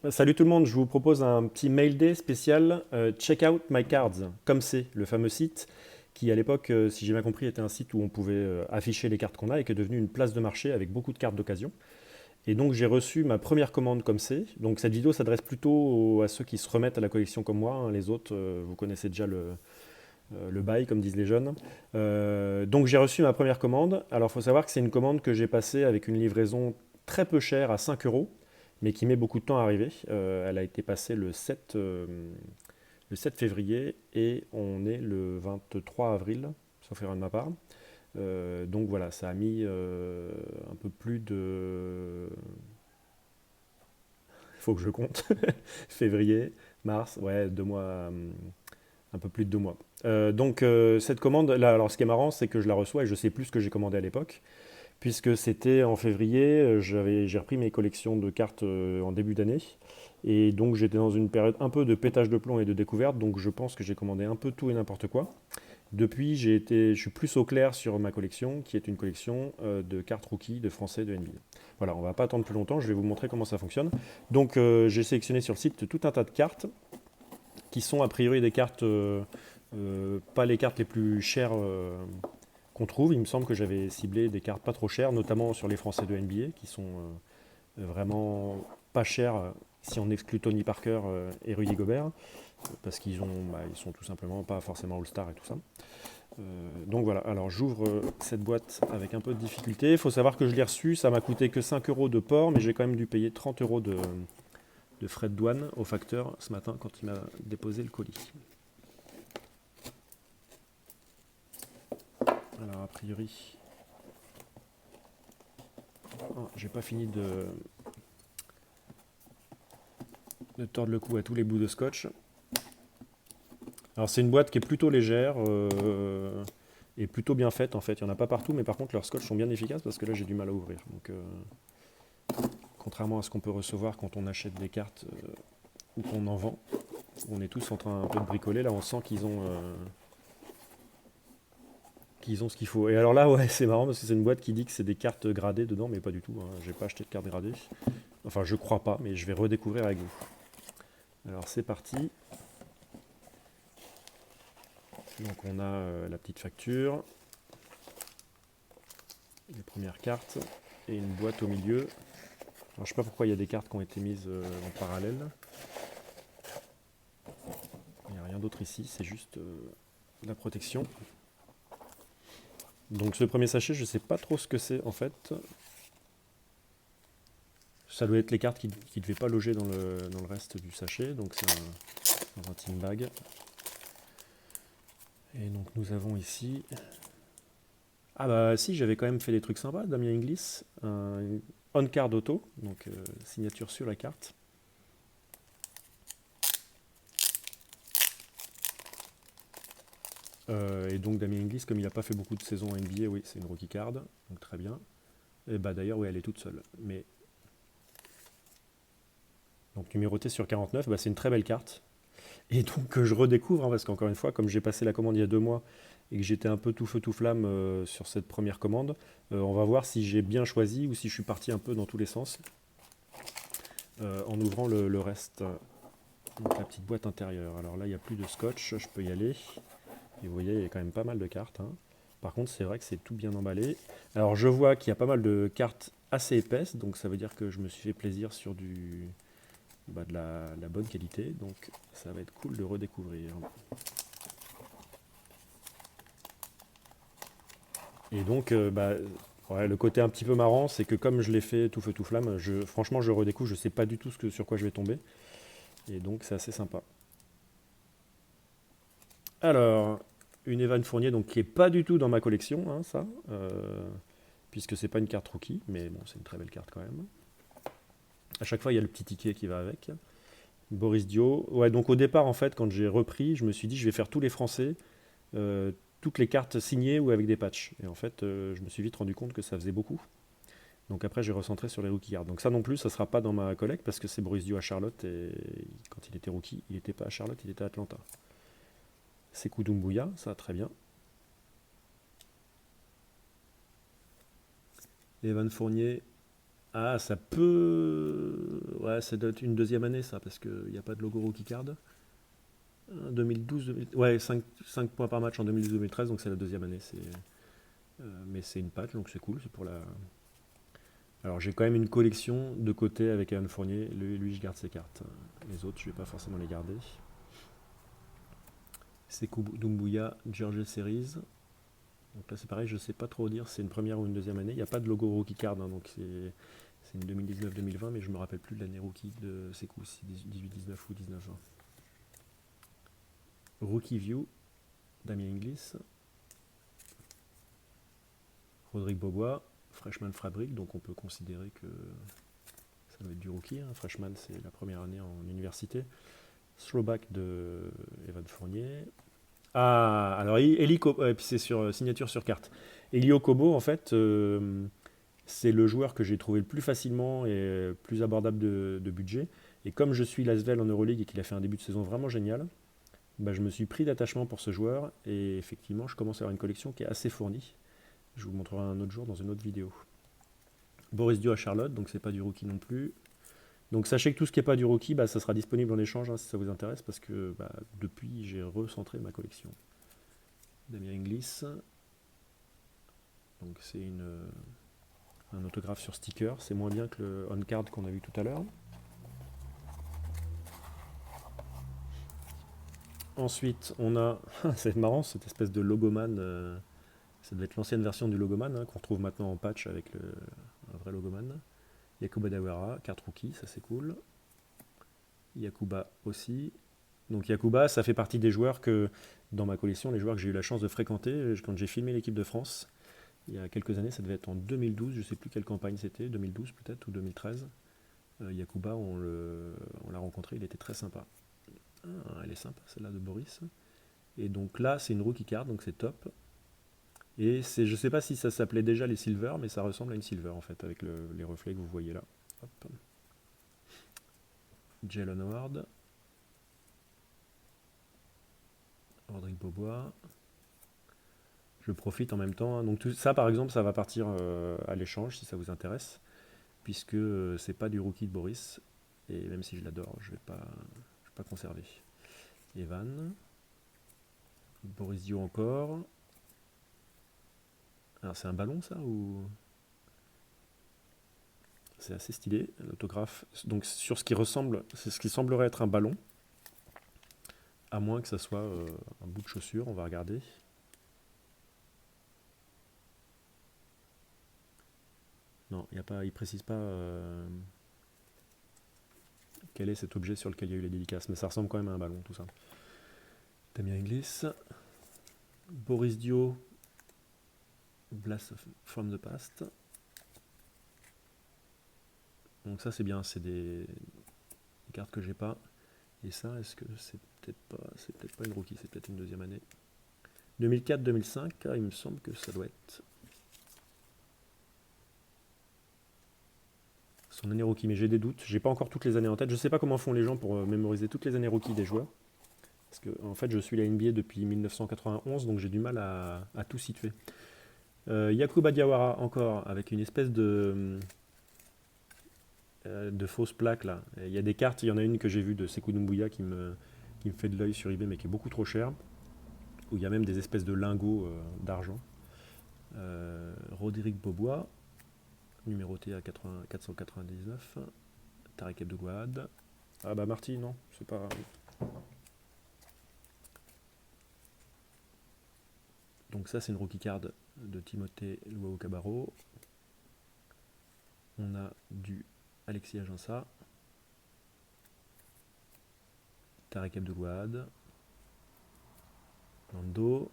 Salut tout le monde, je vous propose un petit mail day spécial Check Out My Cards, comme c'est le fameux site qui à l'époque, si j'ai bien compris, était un site où on pouvait afficher les cartes qu'on a et qui est devenu une place de marché avec beaucoup de cartes d'occasion. Et donc j'ai reçu ma première commande comme c'est. Donc cette vidéo s'adresse plutôt à ceux qui se remettent à la collection comme moi, hein. Les autres, vous connaissez déjà le bail, comme disent les jeunes. Donc j'ai reçu ma première commande. Alors il faut savoir que c'est une commande que j'ai passée avec une livraison très peu chère à 5 euros, mais qui met beaucoup de temps à arriver. Elle a été passée le 7 février et on est le 23 avril, sauf erreur de ma part. Donc voilà, ça a mis un peu plus de... Il faut que je compte. Février, mars, ouais, 2 mois, un peu plus de 2 mois. Donc cette commande, là, alors ce qui est marrant, c'est que je la reçois et je sais plus ce que j'ai commandé à l'époque, puisque c'était en février, j'ai repris mes collections de cartes en début d'année, et donc j'étais dans une période un peu de pétage de plomb et de découverte, donc je pense que j'ai commandé un peu tout et n'importe quoi. Depuis, je suis plus au clair sur ma collection, qui est une collection de cartes rookies de français de NBA. Voilà, on va pas attendre plus longtemps, je vais vous montrer comment ça fonctionne. Donc j'ai sélectionné sur le site tout un tas de cartes, qui sont a priori des cartes, pas les cartes les plus chères qu'on trouve. Il me semble que j'avais ciblé des cartes pas trop chères, notamment sur les Français de NBA, qui sont vraiment pas chères si on exclut Tony Parker et Rudy Gobert, parce ils sont tout simplement pas forcément All-Star et tout ça. Donc voilà, alors j'ouvre cette boîte avec un peu de difficulté. Il faut savoir que je l'ai reçu, ça m'a coûté que 5 euros de port, mais j'ai quand même dû payer 30 euros de frais de douane au facteur ce matin quand il m'a déposé le colis. Alors a priori, oh, j'ai pas fini de tordre le cou à tous les bouts de scotch. Alors c'est une boîte qui est plutôt légère et plutôt bien faite en fait. Il n'y en a pas partout, mais par contre leurs scotch sont bien efficaces parce que là j'ai du mal à ouvrir. Donc contrairement à ce qu'on peut recevoir quand on achète des cartes ou qu'on en vend, on est tous en train un peu de bricoler. Là on sent qu'ils ont ce qu'il faut. Et alors là ouais c'est marrant parce que c'est une boîte qui dit que c'est des cartes gradées dedans, mais pas du tout, hein. J'ai pas acheté de cartes gradées. Enfin je crois pas, mais je vais redécouvrir avec vous. Alors c'est parti. Donc on a la petite facture, les premières cartes et une boîte au milieu. Alors, je sais pas pourquoi il y a des cartes qui ont été mises en parallèle. Il n'y a rien d'autre ici, c'est juste la protection. Donc ce premier sachet, je ne sais pas trop ce que c'est en fait. Ça doit être les cartes qui ne devaient pas loger dans le reste du sachet. Donc c'est dans un team bag. Et donc nous avons ici... Ah bah si, j'avais quand même fait des trucs sympas. Damien Inglis, un on-card auto, donc signature sur la carte. Et donc Damien Inglis, comme il n'a pas fait beaucoup de saisons en NBA, oui, c'est une rookie card, donc très bien. Et bah d'ailleurs, oui, elle est toute seule. Mais donc numérotée sur 49, bah, c'est une très belle carte. Et donc que je redécouvre, hein, parce qu'encore une fois, comme j'ai passé la commande il y a 2 mois et que j'étais un peu tout feu tout flamme sur cette première commande, on va voir si j'ai bien choisi ou si je suis parti un peu dans tous les sens en ouvrant le reste. Donc la petite boîte intérieure. Alors là, il n'y a plus de scotch, je peux y aller. Et vous voyez, il y a quand même pas mal de cartes, hein. Par contre, c'est vrai que c'est tout bien emballé. Alors, je vois qu'il y a pas mal de cartes assez épaisses, donc ça veut dire que je me suis fait plaisir sur de la bonne qualité. Donc, ça va être cool de redécouvrir. Et donc, ouais, le côté un petit peu marrant, c'est que comme je l'ai fait tout feu tout flamme, franchement, je redécouvre, je sais pas du tout sur quoi je vais tomber. Et donc, c'est assez sympa. Alors, une Evan Fournier, donc qui est pas du tout dans ma collection, hein, ça. Puisque c'est pas une carte rookie, mais bon, c'est une très belle carte quand même. À chaque fois, il y a le petit ticket qui va avec. Boris Dio. Ouais, donc au départ, en fait, quand j'ai repris, je me suis dit, je vais faire tous les Français, toutes les cartes signées ou avec des patchs. Et en fait, je me suis vite rendu compte que ça faisait beaucoup. Donc après, j'ai recentré sur les rookie cards. Donc ça non plus, ça sera pas dans ma collecte parce que c'est Boris Dio à Charlotte et quand il était rookie, il n'était pas à Charlotte, il était à Atlanta. C'est Kudumbuya, ça très bien. Evan Fournier, Ah, ça peut. Ouais, ça doit être une deuxième année, ça, parce qu'il n'y a pas de logo rookie card. 2012, ouais, 5 points par match en 2012-2013, donc c'est la deuxième année. Mais c'est une patch, donc c'est cool. C'est pour la. Alors j'ai quand même une collection de côté avec Evan Fournier. Lui, je garde ses cartes. Les autres, je vais pas forcément les garder. Sekou Doumbouya, Georgia Series. Donc là, c'est pareil, je sais pas trop dire si c'est une première ou une deuxième année. Il n'y a pas de logo rookie card, hein, donc c'est une 2019-2020, mais je me rappelle plus de l'année rookie de Sekou, si 18-19 ou 19-20. Rookie View, Damien Inglis, Rodrigue Bobois, Freshman Fabric, donc on peut considérer que ça doit être du rookie. Hein. Freshman, c'est la première année en université. Throwback de Evan Fournier. Ah, alors Eli Kobo, puis c'est sur signature sur carte. Elio Kobo, en fait, c'est le joueur que j'ai trouvé le plus facilement et plus abordable de budget. Et comme je suis Lasvel en Euroleague et qu'il a fait un début de saison vraiment génial, bah, je me suis pris d'attachement pour ce joueur et effectivement, je commence à avoir une collection qui est assez fournie. Je vous montrerai un autre jour dans une autre vidéo. Boris Dio à Charlotte, donc c'est pas du rookie non plus. Donc sachez que tout ce qui n'est pas du rookie, bah, ça sera disponible en échange hein, si ça vous intéresse, parce que bah, depuis j'ai recentré ma collection. Damien Inglis, donc c'est un autographe sur sticker, c'est moins bien que le on-card qu'on a vu tout à l'heure. Ensuite, on a, c'est marrant cette espèce de logoman, ça devait être l'ancienne version du logoman hein, qu'on retrouve maintenant en patch avec un vrai logoman. Yakuba Dawara, carte rookie, ça c'est cool. Yakuba aussi. Donc Yakuba, ça fait partie des joueurs que, dans ma collection, les joueurs que j'ai eu la chance de fréquenter quand j'ai filmé l'équipe de France. Il y a quelques années, ça devait être en 2012, je ne sais plus quelle campagne c'était, 2012 peut-être ou 2013. Yakuba, on l'a rencontré, il était très sympa. Ah, elle est sympa celle-là de Boris. Et donc là, c'est une rookie card, donc c'est top. Et je ne sais pas si ça s'appelait déjà les silver, mais ça ressemble à une silver en fait, avec les reflets que vous voyez là. Hop. Jalen Howard, Rodrigue Bobois. Je profite en même temps. Hein. Donc tout ça, par exemple, ça va partir à l'échange si ça vous intéresse, puisque c'est pas du rookie de Boris. Et même si je l'adore, je vais pas conserver. Evan, Boris Dio encore. Alors c'est un ballon ça ou c'est assez stylé l'autographe. Donc sur ce qui ressemble, c'est ce qui semblerait être un ballon, à moins que ça soit un bout de chaussure. On va regarder. Non, il précise pas quel est cet objet sur lequel il y a eu les dédicaces, mais ça ressemble quand même à un ballon tout ça. Damien Inglis, Boris Dio, Blast from the Past. Donc ça c'est bien, c'est des cartes que j'ai pas. Et ça, est-ce que c'est peut-être pas une rookie, c'est peut-être une deuxième année. 2004-2005, il me semble que ça doit être son année rookie, mais j'ai des doutes. J'ai pas encore toutes les années en tête. Je sais pas comment font les gens pour mémoriser toutes les années rookie des joueurs. Parce que en fait, je suis la NBA depuis 1991, donc j'ai du mal à tout situer. Yakuba Diawara encore avec une espèce de fausse plaque là. Il y a des cartes, il y en a une que j'ai vue de Sekou Doumbouya qui me fait de l'œil sur eBay mais qui est beaucoup trop chère. Où il y a même des espèces de lingots d'argent. Rodrigue Bobois, numéroté à 499. Tarek Abdouad. Ah bah Marty, non, c'est pas. Donc ça c'est une rookie card de Timothée Luau Cabarro. On a du Alexis Agença, Tarek Abdouad, Lando,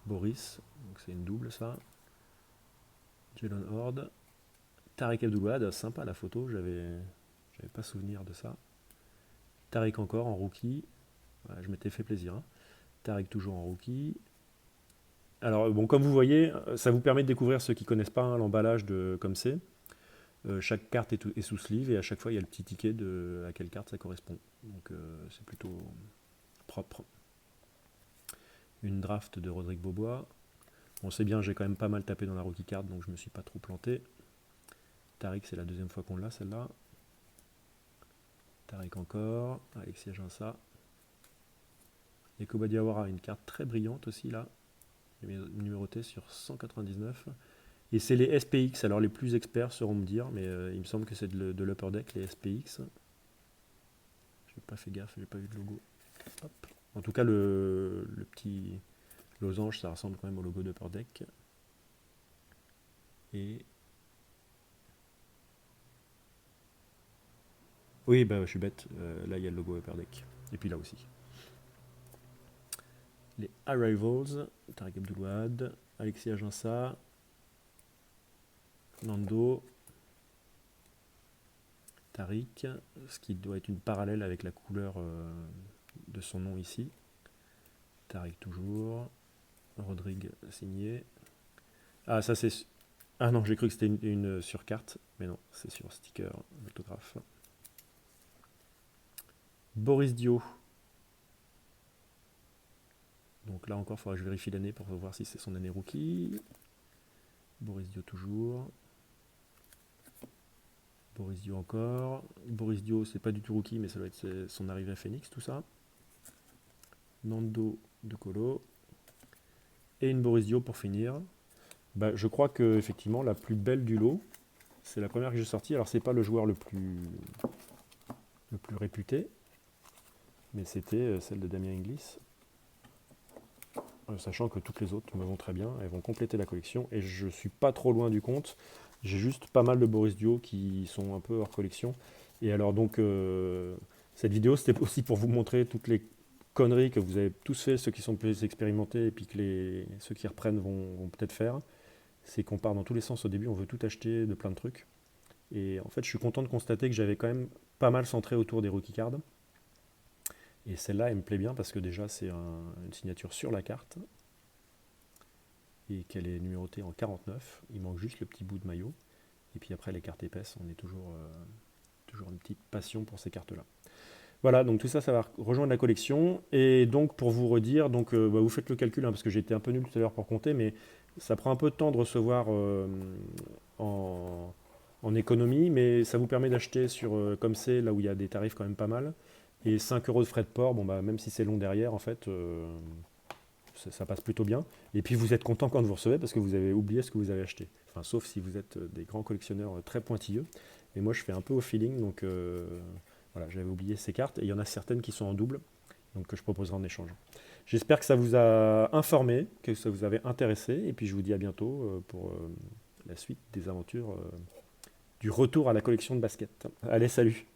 Boris, donc c'est une double ça. Jalen Horde, Tarek Abdouad, sympa la photo, j'avais pas souvenir de ça. Tarek encore en rookie, voilà, je m'étais fait plaisir. Hein. Tarek toujours en rookie. Alors bon, comme vous voyez, ça vous permet de découvrir ceux qui connaissent pas hein, l'emballage de comme c'est. Chaque carte est sous sleeve et à chaque fois il y a le petit ticket de à quelle carte ça correspond. Donc c'est plutôt propre. Une draft de Rodrigue Bobois. Bon, c'est bien, j'ai quand même pas mal tapé dans la rookie card donc je me suis pas trop planté. Tariq, c'est la deuxième fois qu'on l'a, celle-là. Tariq encore. Alexis Aginsa. Yacoub Diawara, une carte très brillante aussi, là. Numérotée sur 199. Et c'est les SPX. Alors, les plus experts sauront me dire, mais il me semble que c'est de l'Upper Deck, les SPX. J'ai pas fait gaffe, j'ai pas vu de logo. Hop. En tout cas, le petit losange, ça ressemble quand même au logo d'Upper Deck. Et oui, bah je suis bête. Là, il y a le logo Upper Deck. Et puis là aussi. Les Arrivals, Tariq Abdoulouad, Alexis Aginsa, Nando, Tariq, ce qui doit être une parallèle avec la couleur de son nom ici. Tariq toujours. Rodrigue signé. Ah, ça c'est. Ah non, j'ai cru que c'était une sur carte, mais non, c'est sur sticker, autographe. Boris Dio. Donc là encore, il faudra que je vérifie l'année pour voir si c'est son année rookie. Boris Dio toujours. Boris Dio encore. Boris Dio, c'est pas du tout rookie, mais ça doit être son arrivée à Phoenix, tout ça. Nando de Colo. Et une Boris Dio pour finir. Bah, je crois que effectivement la plus belle du lot, c'est la première que j'ai sortie. Alors c'est pas le joueur le plus réputé, mais c'était celle de Damien Inglis. Sachant que toutes les autres me vont très bien, elles vont compléter la collection et je suis pas trop loin du compte. J'ai juste pas mal de Boris Dio qui sont un peu hors collection. Et alors donc cette vidéo c'était aussi pour vous montrer toutes les conneries que vous avez tous fait, ceux qui sont plus expérimentés et puis que ceux qui reprennent vont peut-être faire. C'est qu'on part dans tous les sens au début, on veut tout acheter de plein de trucs. Et en fait je suis content de constater que j'avais quand même pas mal centré autour des rookie cards. Et celle-là, elle me plaît bien parce que déjà, c'est une signature sur la carte et qu'elle est numérotée en 49. Il manque juste le petit bout de maillot. Et puis après, les cartes épaisses, on est toujours une petite passion pour ces cartes-là. Voilà, donc tout ça, ça va rejoindre la collection. Et donc, pour vous redire, donc, vous faites le calcul, hein, parce que j'ai été un peu nul tout à l'heure pour compter, mais ça prend un peu de temps de recevoir en économie, mais ça vous permet d'acheter sur comme c'est, là où il y a des tarifs quand même pas mal. Et 5 euros de frais de port, bon bah même si c'est long derrière, en fait, ça passe plutôt bien. Et puis vous êtes content quand vous recevez parce que vous avez oublié ce que vous avez acheté. Enfin, sauf si vous êtes des grands collectionneurs très pointilleux. Et moi, je fais un peu au feeling, donc voilà, j'avais oublié ces cartes. Et il y en a certaines qui sont en double, donc que je proposerai en échange. J'espère que ça vous a informé, que ça vous avait intéressé. Et puis je vous dis à bientôt pour la suite des aventures du retour à la collection de basket. Allez, salut!